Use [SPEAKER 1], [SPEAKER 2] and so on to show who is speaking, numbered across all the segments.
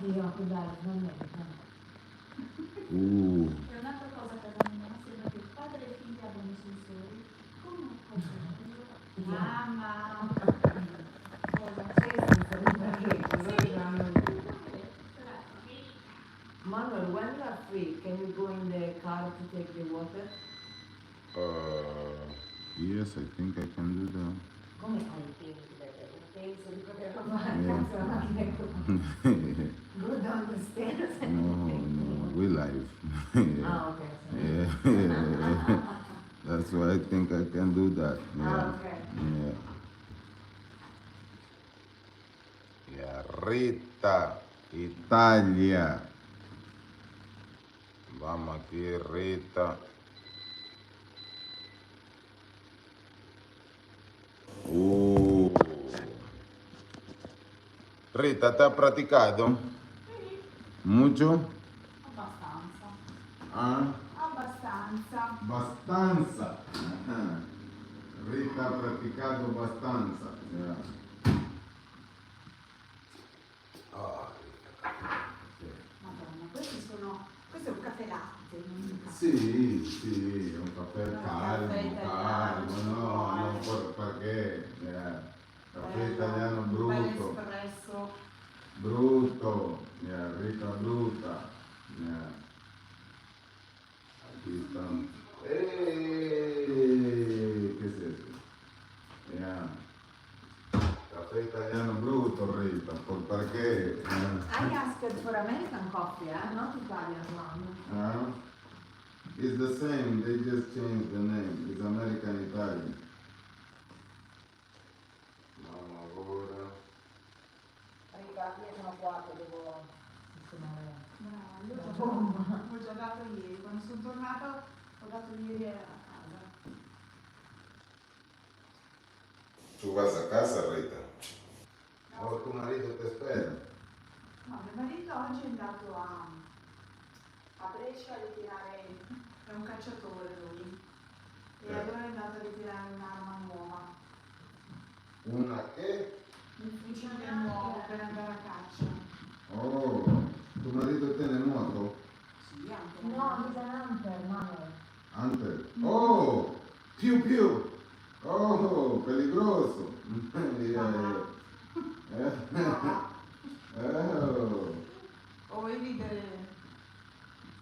[SPEAKER 1] Oddio, che bello, non è.
[SPEAKER 2] È
[SPEAKER 3] un'altra cosa che da me sembra che padre e figlia abbiano i sensori. Come mamma.
[SPEAKER 1] Manuel, when you are free, can you go in the car to take the water?
[SPEAKER 2] Yes, I think I can do that.
[SPEAKER 1] Come fai il tempo? Penso di poter fare la macchina. Go down the stairs.
[SPEAKER 2] No, we live.
[SPEAKER 1] Okay.
[SPEAKER 2] Yeah. That's why I think I can do that. Yeah.
[SPEAKER 1] Okay.
[SPEAKER 2] Yeah. Rita, Italia. Vamos aquí, Rita. Rita, ¿te has practicado? ¿Mucho?
[SPEAKER 3] Abbastanza.
[SPEAKER 2] Ah?
[SPEAKER 3] Abbastanza.
[SPEAKER 2] Abbastanza. Rita ha praticato abbastanza. Yeah.
[SPEAKER 3] Madonna, questo è un caffè latte, non un caffè.
[SPEAKER 2] Sì, un caffè calmo, no, perché caffè italiano brutto.
[SPEAKER 3] Un bel espresso.
[SPEAKER 2] Brutto, Rita brutta. Aquí están. ¿Qué es eso? Caffè italiano brutto, Rita, perché?
[SPEAKER 1] I asked for American coffee, not Italian one.
[SPEAKER 2] It's the same, they just changed the name. It's American Italian. Mamma ora.
[SPEAKER 1] Rita, io sono qua che devo sistemare.
[SPEAKER 3] Io ho già dato ieri, quando sono tornata ho dato ieri a casa.
[SPEAKER 2] Tu vas a casa, Rita? O tu marito ti spera?
[SPEAKER 3] No, mio marito oggi è andato a Brescia a ritirare, è un cacciatore lui, e allora è andato a ritirare un'arma nuova.
[SPEAKER 2] Una che?
[SPEAKER 3] Un fucile nuovo per andare a caccia.
[SPEAKER 2] Oh, tu marito tiene moto?
[SPEAKER 3] Sì, anche.
[SPEAKER 1] No, he's an hunter, Manuel.
[SPEAKER 2] Hunter. Oh, più. Oh, peligroso.
[SPEAKER 3] O vedi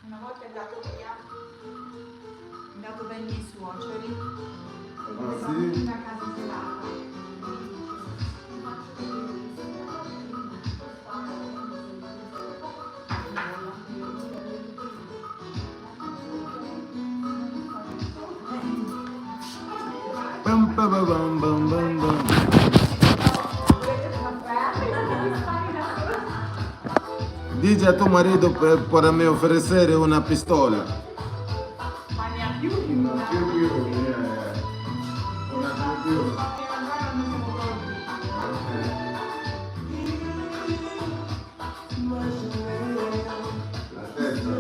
[SPEAKER 3] una volta è andato via, è andato dai miei suoceri, e
[SPEAKER 2] sì?
[SPEAKER 3] a casa gelata.
[SPEAKER 2] Bam, bam, bam, bam, bam, bam. Dice a tu marito para me ofrecer una pistola.
[SPEAKER 3] Ma ne ha più di
[SPEAKER 2] Una
[SPEAKER 3] una.
[SPEAKER 2] più, Una più.
[SPEAKER 3] E allora non siamo pronti.
[SPEAKER 2] La terza.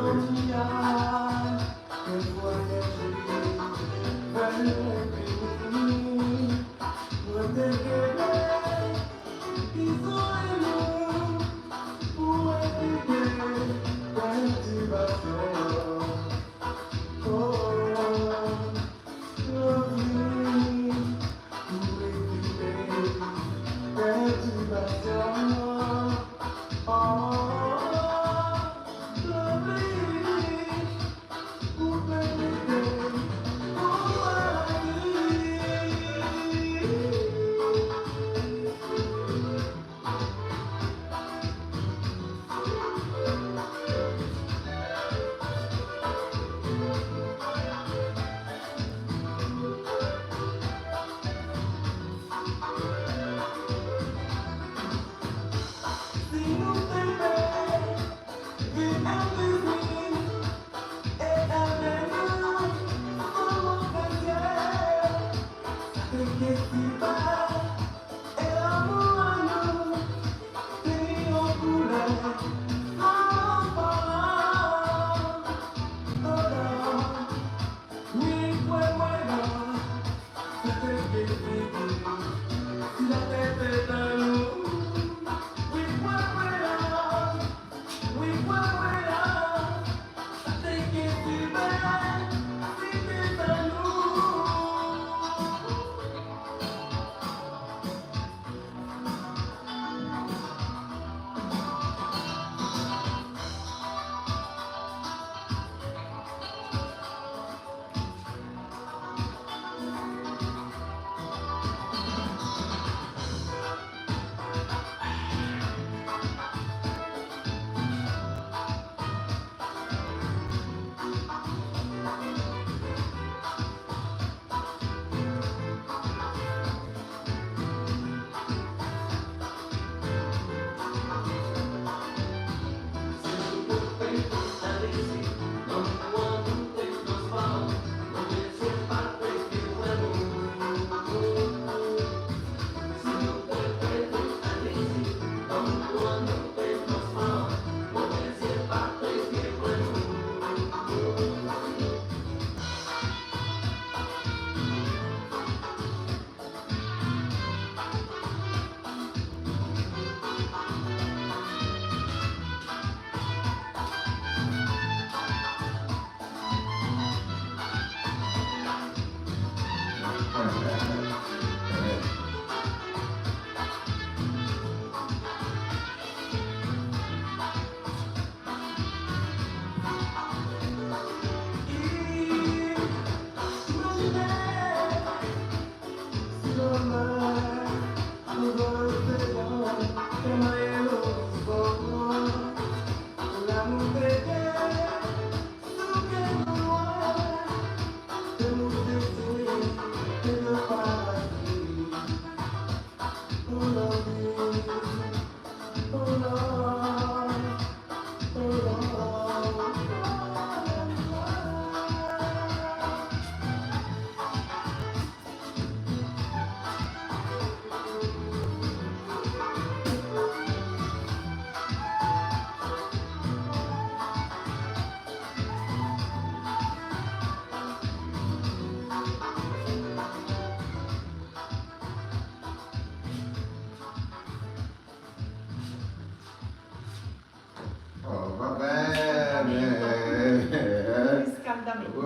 [SPEAKER 3] esattamente.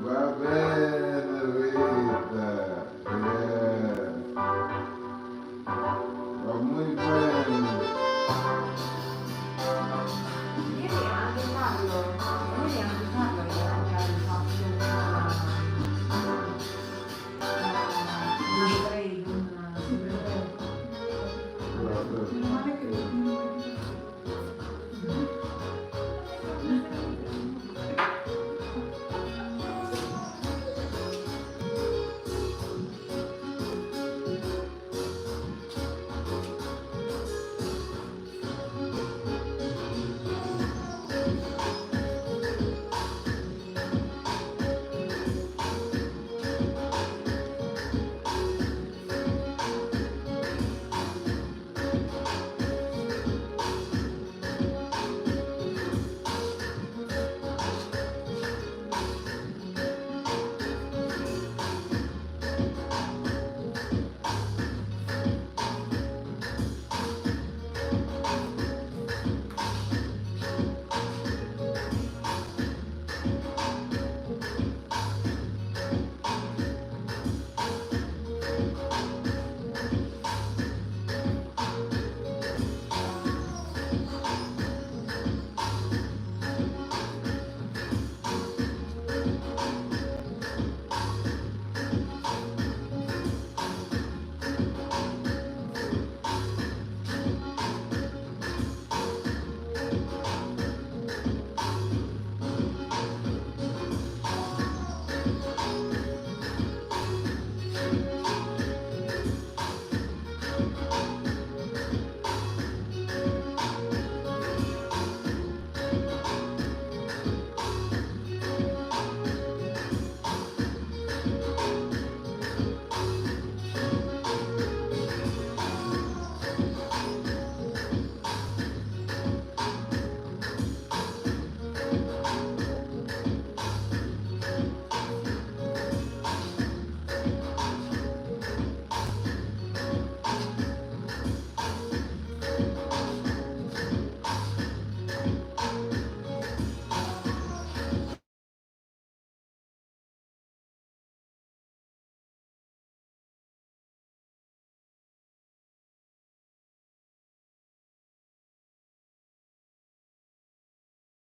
[SPEAKER 2] Va bene, Rita. Va muy bene.
[SPEAKER 1] Ieri anche Carlo aveva già fatto un trade,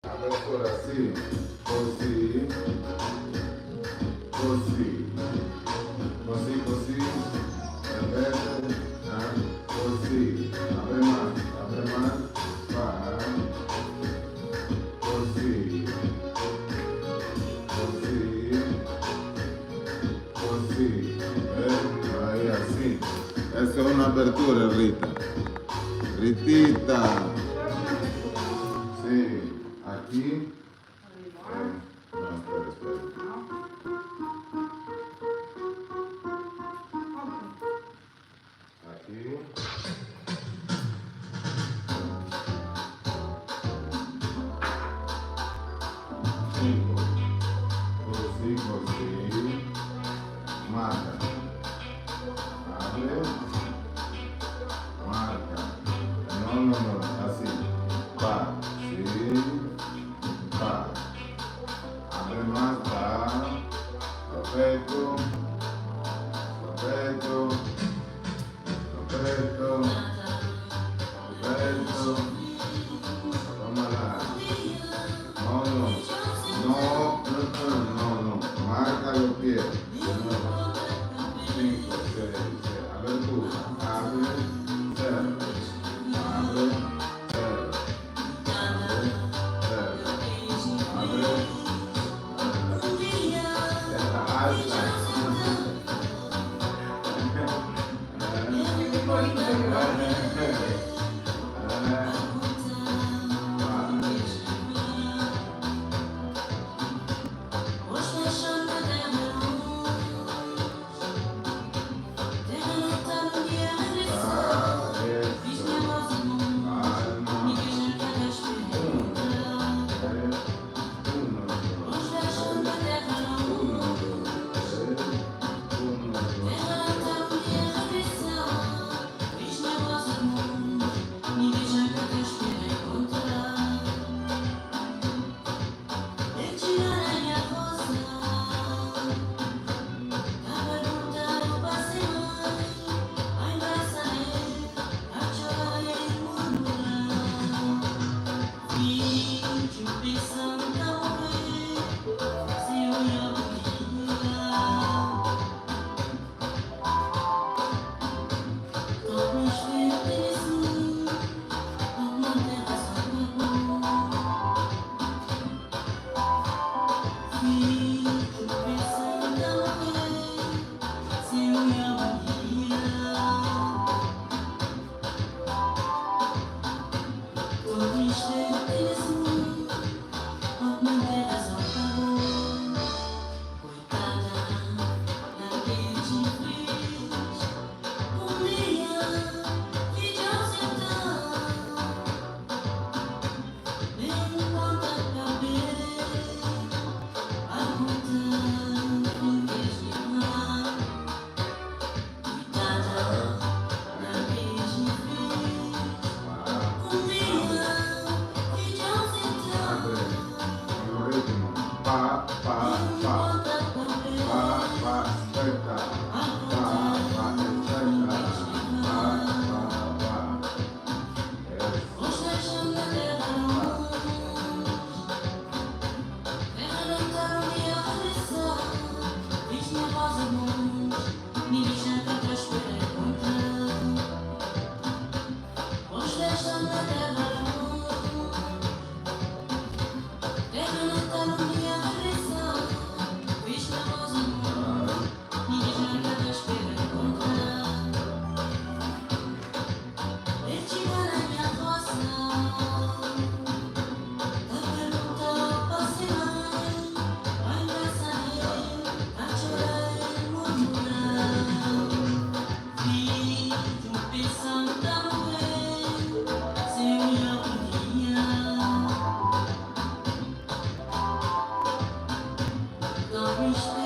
[SPEAKER 2] Apertura sì, così, così, così, così, ripete, così, apre más, va, così, così, così, ahí así. Esa es una apertura, Rita. Ritita. Sí. Aquí. No, espera. Aquí. Cinco. Così, così. Marca. Abre. Marca. No, así. Va. Sí. Va. Abre más, va. Perfecto. Perfecto. Perfecto. Perfecto. Tómala. No.
[SPEAKER 4] Don't